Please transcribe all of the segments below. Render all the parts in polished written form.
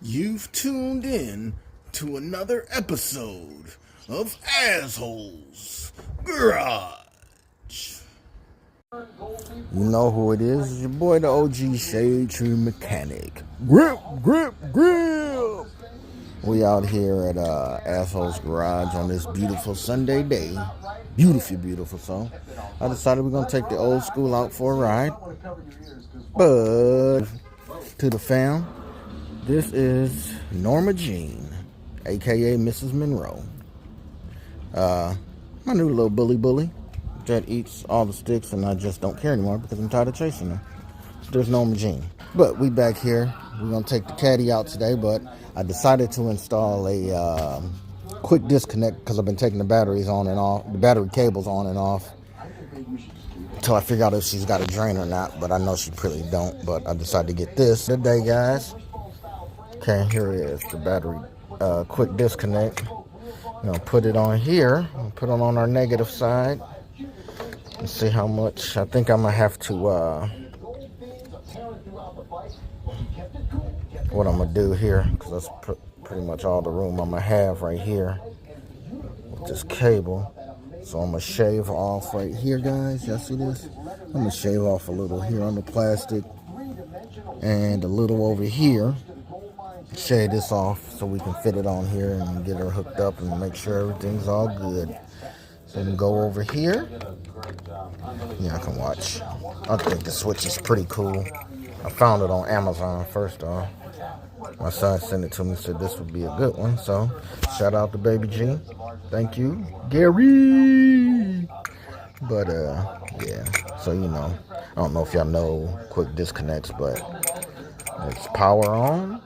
You've tuned in to another episode of Assholes Garage. You know who it is? It's your boy, the OG Shade Tree Mechanic. Grip, grip, grip! We out here at Assholes Garage on this beautiful Sunday day. Beautiful, beautiful. So I decided we're going to take the old school out for a ride. But to the fam, this is Norma Jean, aka Mrs. Monroe. My new little bully that eats all the sticks, and I just don't care anymore because I'm tired of chasing her. There's Norma Jean. But we back here. We're gonna take the caddy out today, but I decided to install a quick disconnect because I've been taking the batteries on and off, the battery cables on and off, until I figure out if she's got a drain or not. But I know she pretty don't. But I decided to get this today, guys. Okay, here it is, the battery quick disconnect. I'm gonna put it on here, put it on our negative side, and see how much. I think I'm gonna have to, what I'm gonna do here, because that's pretty much all the room I'm gonna have right here with this cable. So I'm gonna shave off right here, guys. Y'all see this? I'm gonna shave off a little here on the plastic and a little over here. Shade this off so we can fit it on here and get her hooked up and make sure everything's all good. So we can go over here. Yeah, I can watch. I think the switch is pretty cool. I found it on Amazon first off. My son sent it to me, said this would be a good one. So shout out to Baby G. Thank you, Gary. But yeah, so you know, I don't know if y'all know quick disconnects, but it's power on,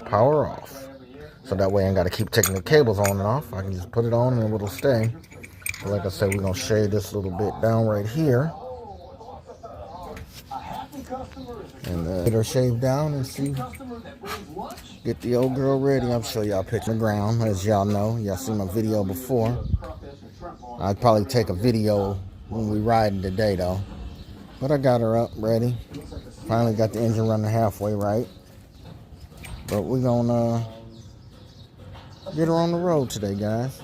power off. So that way I ain't got to keep taking the cables on and off. I can just put it on and it'll stay. But like I said, we're going to shade this little bit down right here. And get her shaved down and see. Get the old girl ready. I'll show y'all picture the ground. As y'all know, y'all seen my video before. I'd probably take a video when we ride today though. But I got her up, ready. Finally got the engine running halfway right. But we're gonna get her on the road today, guys.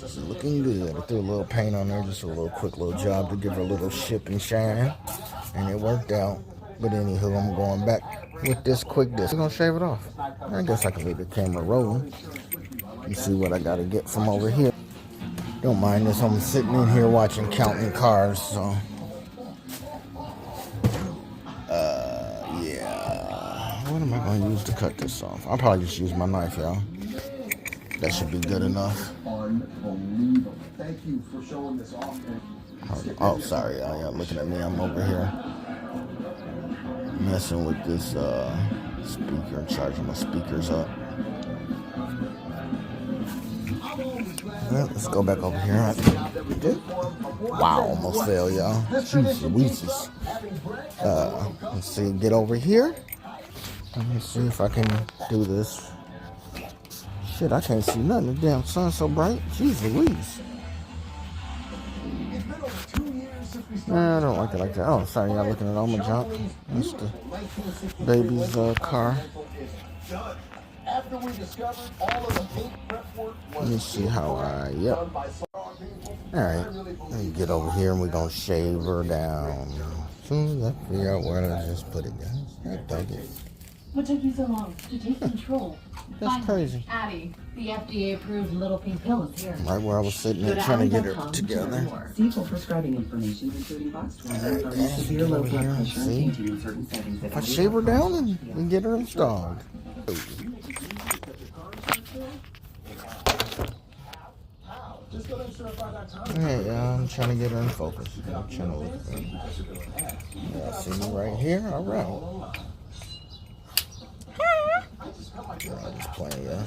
It's looking good. I threw a little paint on there, just a little quick little job to give her a little ship and shine. And it worked out. But anywho, I'm going back with this quick disc. We're gonna shave it off. I guess I can leave the camera rolling. You see what I gotta get from over here. Don't mind this, I'm sitting in here watching Counting Cars, so yeah. What am I going to use to cut this off? I'll probably just use my knife, y'all. That should be good enough. Thank you for showing this off. Oh, sorry, y'all looking at me. I'm over here messing with this speaker, charging my speakers up. Well, let's go back over here. Wow, almost fell, y'all. Jeez Louises. Let's see, get over here. Let me see if I can do this. Shit, I can't see nothing. The damn sun's so bright. Jeez Louise. Nah, I don't like it like that. Oh, sorry, y'all looking at all my junk. That's the baby's car. Let me see how yep. Alright, let me get over here and we're gonna shave her down. Soon as I figure out where to just put it, guys. I dug it. What took you so long to take control? That's crazy. Addie, the FDA-approved little pink pill is here. Right where I was sitting there trying to get her together. See full prescribing information, including box 20 for severe low blood pressure and changing in certain settings. If I shave her down and get her installed. Hey, y'all, I'm trying to get her in focus. I'm trying to look at her. Yeah, see me right here? Alright. I'm just playing, yeah.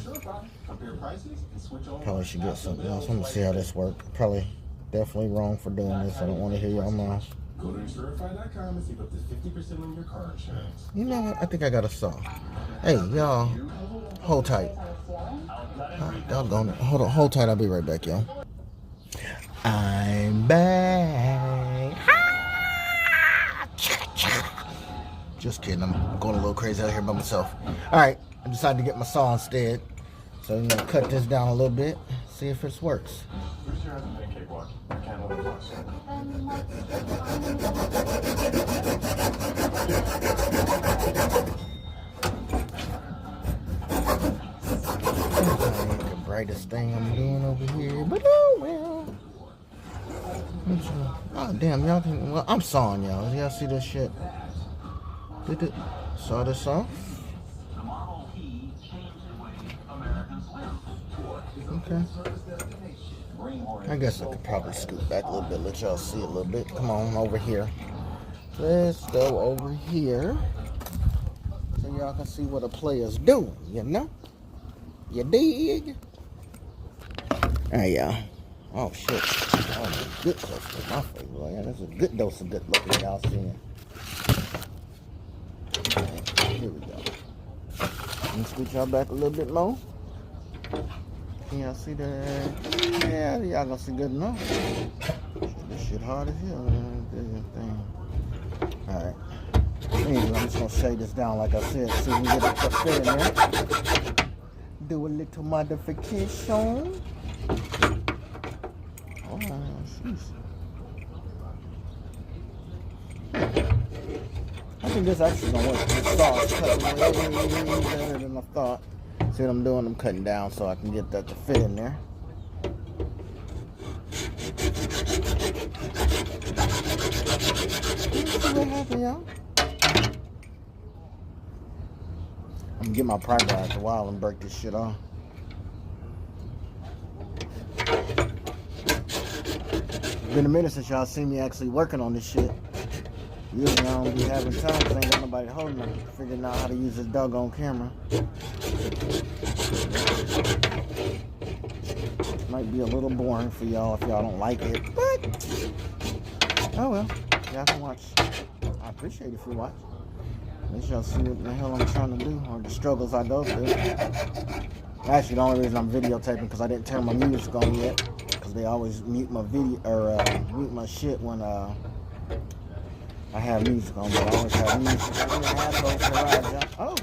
Probably should get something else. Let me see how this works. Probably definitely wrong for doing this. I don't want to hear y'all mouth. Go to Insurify.com and save up to 50% on your car insurance. You know what? I think I got a saw. Hey, y'all, hold tight. Doggone it. Hold tight. I'll be right back, y'all. I'm back. Just kidding. I'm going a little crazy out here by myself. All right, I decided to get my saw instead. So I'm gonna cut this down a little bit, see if it works. The brightest thing I'm doing over here, but oh well. Oh damn, y'all can. Well, I'm sawing y'all. Y'all see this shit? Did it? Saw this off? Okay. I guess I could probably scoot back a little bit, let y'all see a little bit. Come on over here. Let's go over here so y'all can see what a player's doing, you know? You dig? Alright, y'all. Oh, shit. Oh, good close to my face, boy. Yeah, that's a good dose of good looking y'all seeing. Here we go. Let me scoot y'all back a little bit more. Can y'all see that? Yeah, y'all gonna see good enough. This shit hard as hell, man. Alright. Anyway, I'm just gonna shade this down like I said. See if we get a fit in there. Do a little modification. Oh, jeez. I think this actually gonna work. This saw is cutting way better than I thought. See what I'm doing? I'm cutting down so I can get that to fit in there. See what happened, y'all? I'm gonna get my pry bar after a while and break this shit off. It's been a minute since y'all seen me actually working on this shit. Usually I don't be having time because ain't got nobody holding me, figuring out how to use this doggone camera. Might be a little boring for y'all if y'all don't like it, but oh well, y'all can watch. I appreciate it if you watch. At least y'all see what the hell I'm trying to do or the struggles I go through. Actually, the only reason I'm videotaping because I didn't turn my music on yet, because they always mute my video or mute my shit when I have music on, but I always have music. Oh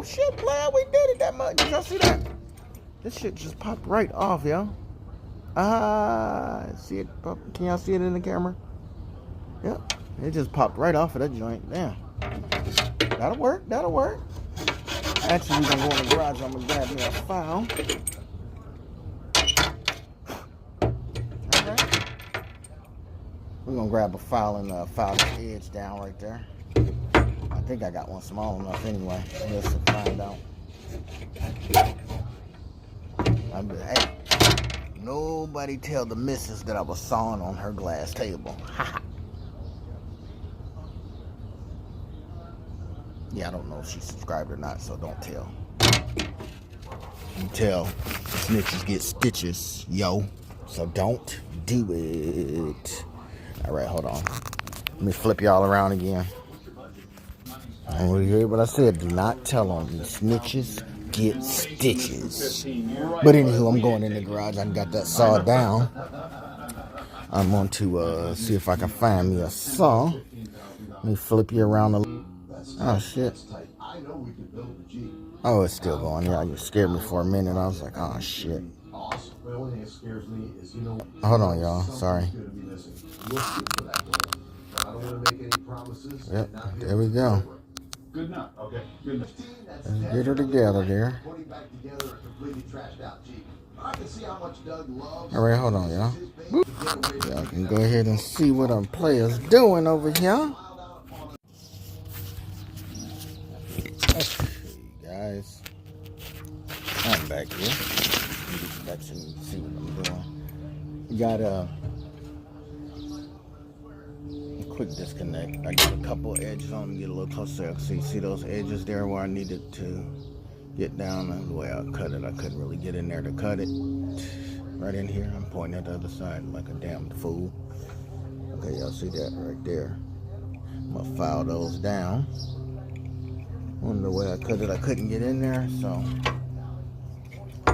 shit, player, we did it that much. Did y'all see that? This shit just popped right off, y'all. See it pop? Can y'all see it in the camera? Yep, it just popped right off of that joint. Damn. That'll work. Actually, we're gonna go in the garage. I'm gonna grab me a file. Alright. We're gonna grab a file and file the edge down right there. I think I got one small enough anyway. Let's find out. Hey, nobody tell the missus that I was sawing on her glass table. Yeah, I don't know if she subscribed or not, so don't tell. You tell snitches get stitches, yo. So don't do it. All right, hold on. Let me flip y'all around again. You hear what I said? Do not tell on me. Snitches get stitches. But anywho, I'm going in the garage. I got that saw down. I'm going to see if I can find me a saw. Let me flip you around a little. Oh, shit. Oh, it's still going. Yeah, you scared me for a minute. I was like, oh, shit. Hold on, y'all. Sorry. Yep, there we go. Good enough. Okay, good enough. Let's get her together there. All right, hold on, y'all. Y'all can go ahead and see what our player's doing over here. Okay, guys. I'm back here. Let you see what I'm doing. We got a quick disconnect. I got a couple edges on to get a little closer. See those edges there where I needed to get down, and the way I cut it, I couldn't really get in there to cut it. Right in here, I'm pointing at the other side like a damn fool. Okay, y'all see that right there. I'm gonna file those down. On the way I cut it, I couldn't get in there, so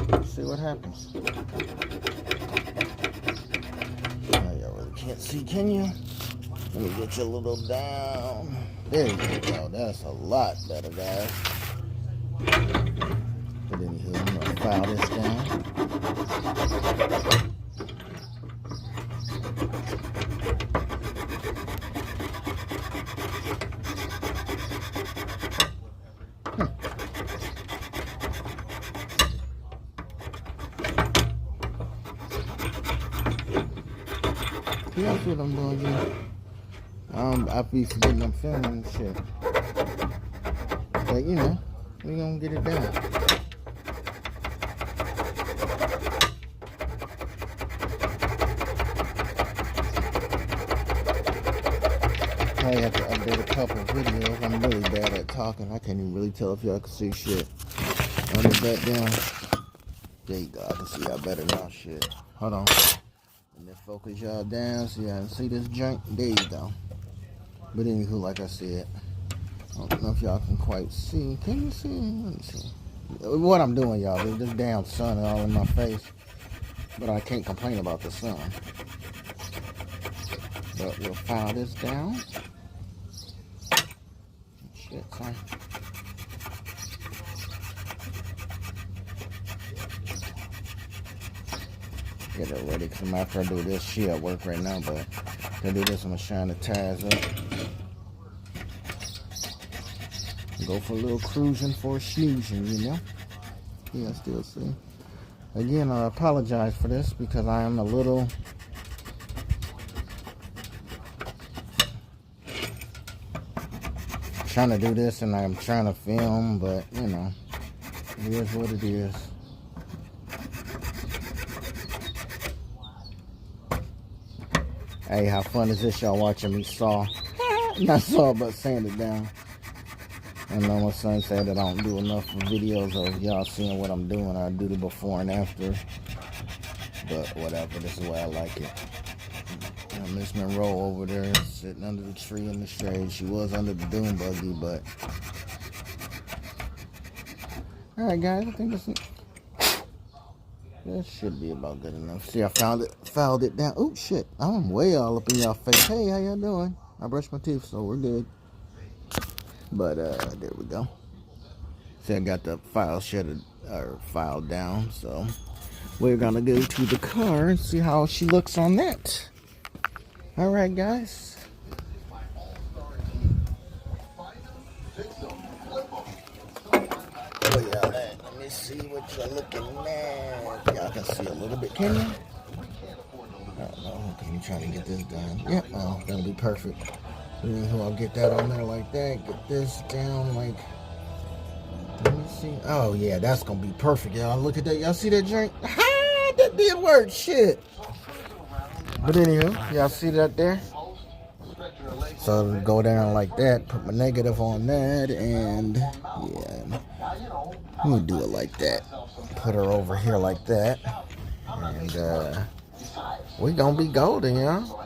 let's see what happens. Y'all really can't see, can you? Let me get you a little down. There you go. That's a lot better, guys. But anywho, I'm gonna file this down. Yeah, that's what I'm doing here. I be forgetting I'm filming and shit. But you know, we gonna get it done. I have to update a couple of videos. I'm really bad at talking. I can't even really tell if y'all can see shit. Run it back down. There you go. I can see y'all better now. Shit. Hold on. And then focus y'all down so y'all can see this joint. There you go. But anywho, like I said, I don't know if y'all can quite see. Can you see? Let me see. What I'm doing, y'all, is this damn sun all in my face. But I can't complain about the sun. But we'll file this down. Shit, sorry. Get it ready, because I'm after I do this shit at work right now, but to do this, I'm going to shine the tires up. Go for a little cruising for a snoozing, you know? Yeah, I still see. Again, I apologize for this, because I am a little... trying to do this, and I'm trying to film, but, you know, it is what it is. Hey, how fun is this, y'all watching me saw? Not saw, but sand it down. I know my son said that I don't do enough videos of y'all seeing what I'm doing. I do the before and after. But whatever, this is the way I like it. Miss Monroe over there sitting under the tree in the shade. She was under the dune buggy, but... Alright, guys, I think this should be about good enough. See, I filed it down. Oh, shit. I'm way all up in y'all face. Hey, how y'all doing? I brushed my teeth, so we're good. But, there we go. See, I got the file filed down, so... we're gonna go to the car and see how she looks on that. Alright, guys. Where y'all at? Let me see what you're looking at. Y'all can see a little bit, can you? I don't know, because I'm trying to get this done. Yep, oh, that'll be perfect. I'll get that on there like that. Get this down like... let me see. Oh, yeah, that's going to be perfect, y'all. Look at that. Y'all see that drink? Ha! That did work. Shit. But anywho, y'all see that there? So go down like that. Put my negative on that. And, yeah. Let me do it like that. Put her over here like that. And, we going to be golden, y'all.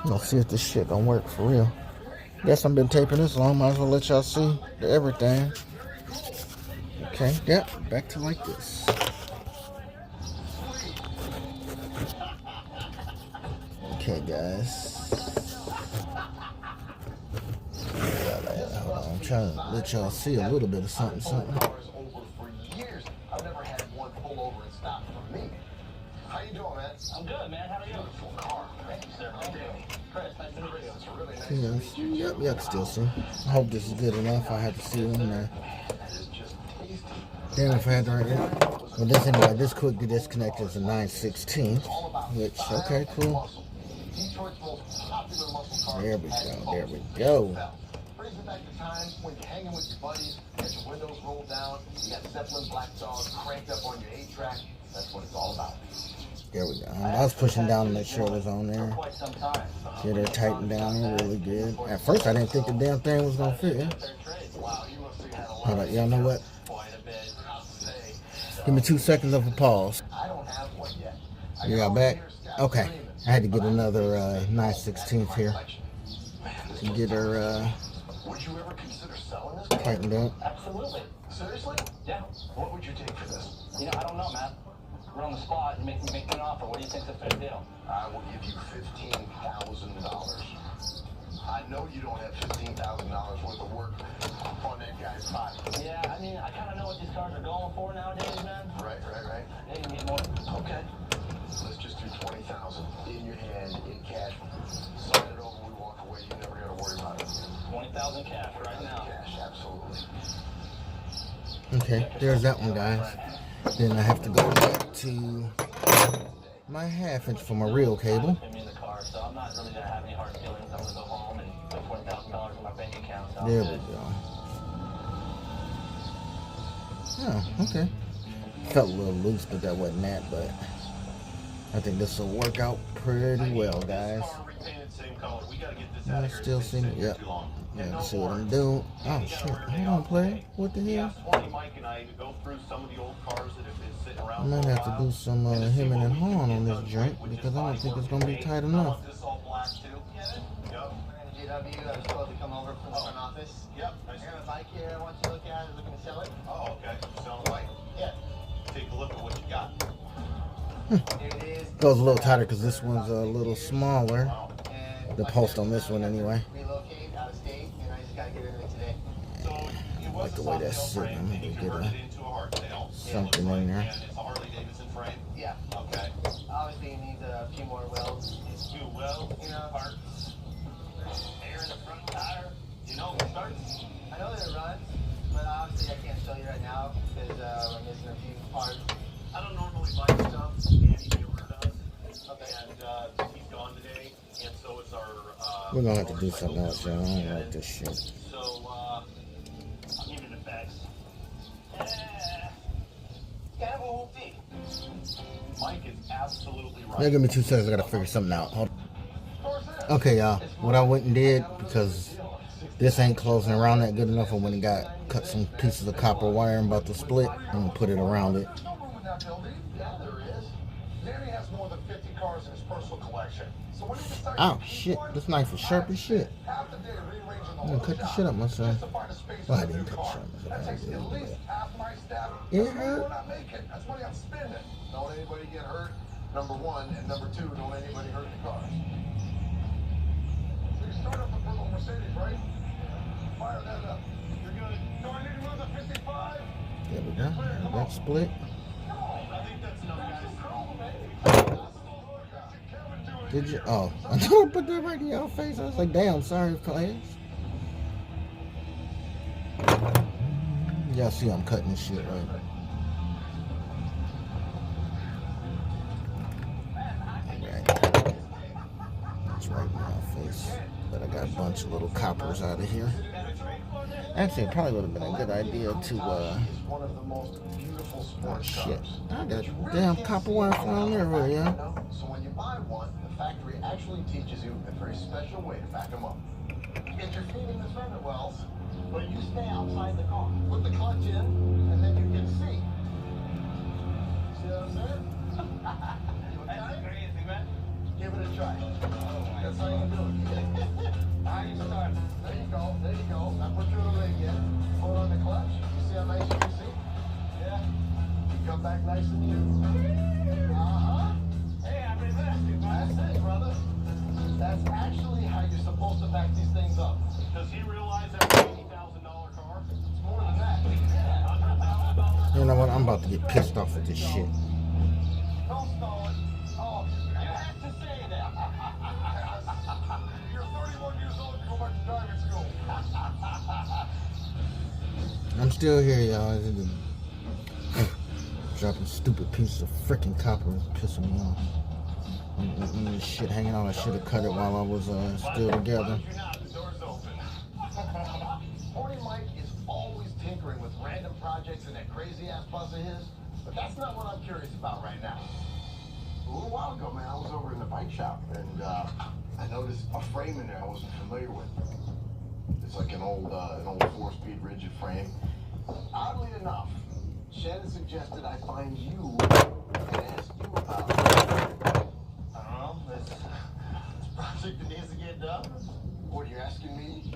Let's see if this shit gonna work for real. Guess I've been taping this long, might as well let y'all see everything. Okay, yep, back to like this. Okay, guys. Hold on, I'm trying to let y'all see a little bit of something. For years, I've never had one pull over and stop for me. How you doing, man? I'm good, man. How are you? Beautiful car. Thank you, sir. Thank you. Chris, nice to meet you. It's really nice. Yep, y'all can still see. I hope this is good enough. I had to see one there. Damn, if I had to right here. Well, this anyway, this quickly disconnect is a 9/16, which, okay, cool. There we go, there we go. Brings me back to times when you're hanging with your buddies, got your windows rolled down, you got Zeppelin Black Dog cranked up on your 8-track. That's what it's all about. There we go. I was pushing down to make sure it was on there. Get it tightened down really good. At first, I didn't think the damn thing was going to fit. Yeah? Hold on, y'all know what? Give me 2 seconds of a pause. Y'all back? Okay. I had to get another 9/16 here to get her tightened up. Absolutely. Seriously? Yeah. What would you take for this? You know, I don't know, man. We're on the spot and make me an offer. What do you think's a fair deal? I will give you $15,000. I know you don't have $15,000 worth of work on that guy's body. Yeah, I mean, I kind of know what these cars are going for nowadays, man. Right. Yeah, you need more. Okay. Let's just do $20,000 in your hand, in cash. Sign it over, we walk away. You never got to worry about it. 20,000 cash right now. Cash, absolutely. Okay, there's that one, guys. Then I have to go back to my half-inch for my real cable. So I'm not really gonna have any hard feelings. I'm gonna go home and put $20,000 in my bank account. So There we go. Oh, okay. Felt a little loose, but that wasn't that. But I think this will work out pretty well, guys. You still see me? Yep. Yeah, see what I'm doing. Oh shit! Hold on, player. What the hell? I might have to do some hemming and hawing on this joint because I don't think it's gonna be tight enough. GW, I was supposed to come over from the front office. Yep. I got a bike here I want you to look at. I was looking to sell it. Oh, okay. Selling a bike? Yeah. Take a look at what you got. Here it is. Goes a little tighter because this one's a little smaller. The post on this one anyway. Relocate out of state, and I just gotta get into it today. I like the way that's sitting. I'm gonna get something in there. Yeah. Okay. Obviously, it needs a few more welds. Few welds? You know, parts. Air in the front tire. You know it starts. I know that it runs, but obviously I can't show you right now because we're missing a few parts. I don't normally buy stuff. Andy Mueller does. Okay. And he's gone today, and so is our. We're gonna have to do something else, y'all. I don't like this shit. So, I'll give you the facts. Kind of a whoopty. Mike is absolutely right. Yeah, give me 2 seconds. I gotta figure something out. Hold on. Okay, y'all. What I went and did, because this ain't closing around that good enough, I went and cut some pieces of copper wire and about to split and put it around it. Yeah, there is. Danny has more than 50 cars in his personal collection. So when he decides Oh shit! This knife is sharp as shit. half the day rearranging the I'm gonna cut the shit up myself. to find a space Well, I for the didn't new cut the car. shit up That myself. takes at least half my staff. It That's money hurt. we're not making. That's money I'm spending. Don't anybody get hurt, number one, and number two, don't anybody hurt the cars. So you start up the purple Mercedes, right? Fire that up. You're good. Do I need to move the 55? There we go. That split. I think that's enough, guys. Did you? Oh, I thought I put that right in your face. I was like, damn, sorry, players. Y'all see I'm cutting this shit right. That's right in my face. But I got a bunch of little coppers out of here. Actually, it probably would have been a good idea to, One of the most beautiful sports shit. cars. I got damn copper wire flying everywhere, yeah. So when you buy one, the factory actually teaches you a very special way to back them up. Get your feet in the fender wells, but you stay outside the car. Put the clutch in, and then you can see. See what I'm saying? That's crazy, man. Give it a try. That's how you do it. How you start? There you go. There you go. Now put your leg in. Pull on the clutch. You see how nice you can see? Yeah. You come back nice and new. Hey, I'm investing. That's it, brother. That's actually how you're supposed to back these things up. Does he realize that's an $80,000 car? It's more than that. $100,000. You know what? I'm about to get pissed off with this shit. Don't stall it. Oh, you have to say that. You're 31 years old. Go back to driving school. I'm still here, y'all. Dropping stupid pieces of freaking copper is pissing me off. This shit hanging on. I should have cut it while I was still together. The door's open. Horny Mike is always tinkering with random projects in that crazy ass bus of his, but that's not what I'm curious about right now. A little while ago, man, I was over in the bike shop and I noticed a frame in there I wasn't familiar with. It's like an old 4-speed rigid frame. Oddly enough, Shannon suggested I find you and ask you about it. I don't know. This project that needs to get done. What are you asking me?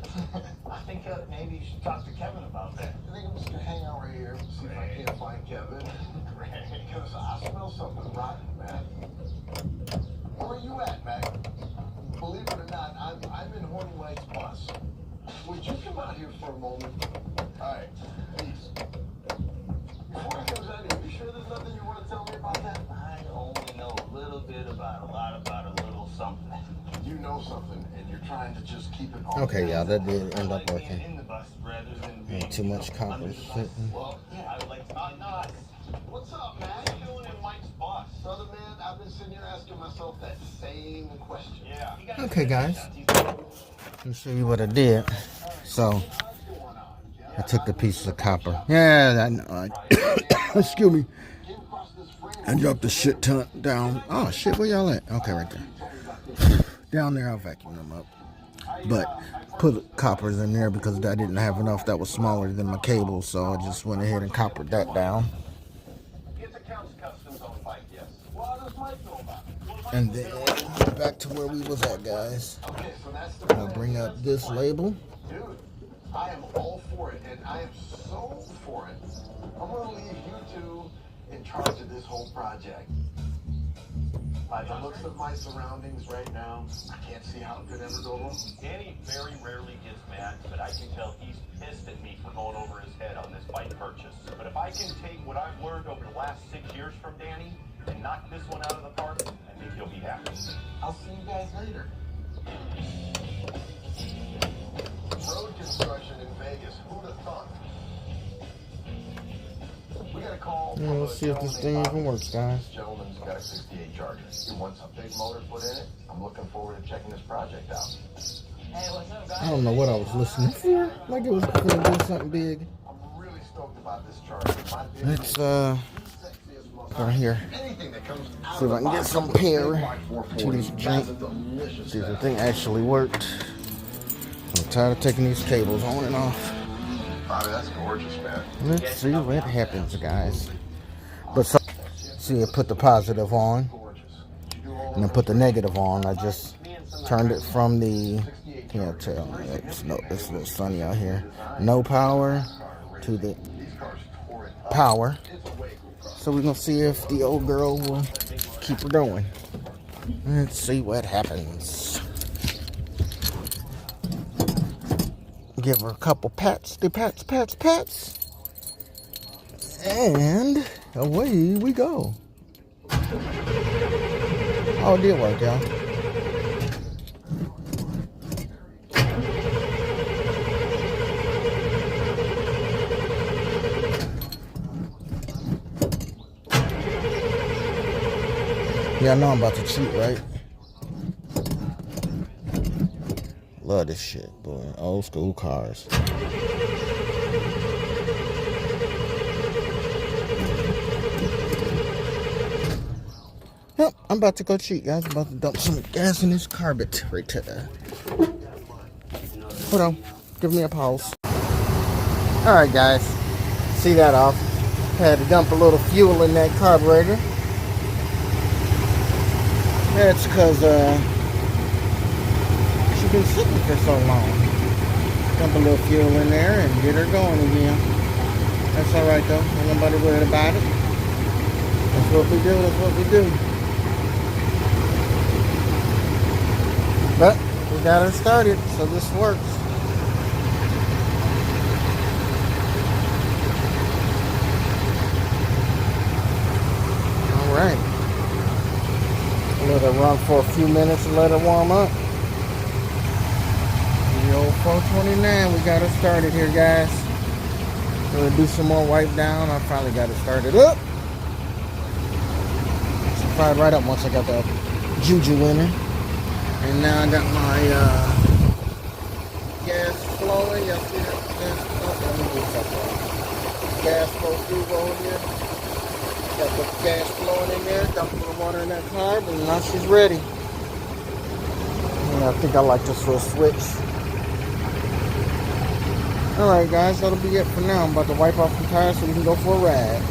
I think maybe you should talk to Kevin about that. I think I'm just gonna hang out right here, see if I can't find Kevin. Greg. because I smell something rotten, man. Where are you at, Mac? Believe it or not, I'm in Horny Mike's bus. Would you come out here for a moment? All right, please. Before he comes out here, you sure there's nothing you want to tell me about that? I only know a little bit about a lot about a little something. You know something, and you're trying to just keep it on. Okay, yeah, that did end up Like being working. in the bus rather than being Too much copper under the bus. sitting. Well, yeah, I would like to. Not. What's up, man? What are you doing in Mike's bus? Brother, man, I've been sitting here asking myself that same question. Yeah. You guys Okay, guys. Let me show you what I did. So, I took the pieces of copper. Yeah, I know. Excuse me. I dropped the shit ton down. Oh, shit, where y'all at? Okay, right there. Down there, I'll vacuum them up. But put coppers in there because I didn't have enough that was smaller than my cable, so I just went ahead and coppered that down. It's accounts customs on Mike, yes. Well, how does Mike know about it? And then back to where we was at, guys. Okay, so that's the I'll bring up this label. Dude, I am all for it, and I am so for it. I'm gonna leave you two in charge of this whole project. By the looks of my surroundings right now, I can't see how it could ever go wrong. Danny very rarely gets mad, but I can tell he's pissed at me for going over his head on this bike purchase. But if I can take what I've learned over the last 6 years from Danny and knock this one out of the park, I think he'll be happy. I'll see you guys later. Road construction in Vegas, who'd have thought? We got a call. Yeah, let's see if this thing even works, guys. This gentleman's got a 68 Charger. He wants a big motor put in it. I'm looking forward to checking this project out. Hey, what's up, guys? I don't know what I was listening for. Like it was going to do something big. I'm really stoked about this Charger. My big Let's, sexiest most right here. anything that comes out See if of I can the get box some is a pair big white 440. to this That's joint. a delicious See if the setup. thing actually worked. I'm tired of taking these cables on and off. Bobby, that's gorgeous, man. Let's see what happens, guys. But so, see, I put the positive on Gorgeous. You do all and then put the negative on. I just turned it from the, can't tell, it's a little sunny out here. No power to the these cars tore it up. power. It's a way cool car. So we're gonna see if the old girl will keep her going. Let's see what happens. Give her a couple pats, pats. And away we go. Oh, it did work, y'all. Yeah, I know I'm about to cheat, right? Love this shit, boy. Old school cars. Yep, I'm about to go cheat, guys. I'm about to dump some gas in this carburetor. Hold on. Give me a pause. Alright, guys. See that off. Had to dump a little fuel in that carburetor. That's because, she's been sitting for so long. Dump a little fuel in there and get her going again. That's alright, though. Ain't nobody worried about it. That's what we do. That's what we do. But we got her started, so this works. Alright. Let her run for a few minutes and let her warm up. The old 429, we got her started here, guys. We'll do some more wipe down. I finally got it started up. She fired right up once I got the juju in her. And now I got my gas flowing. Y'all see that gas flowing? Let me do something. Gas flow through over here. Got the gas flowing in there. Dump a little water in that carb, and now she's ready. And I think I like this little switch. Alright, guys, that'll be it for now. I'm about to wipe off the tires so we can go for a ride.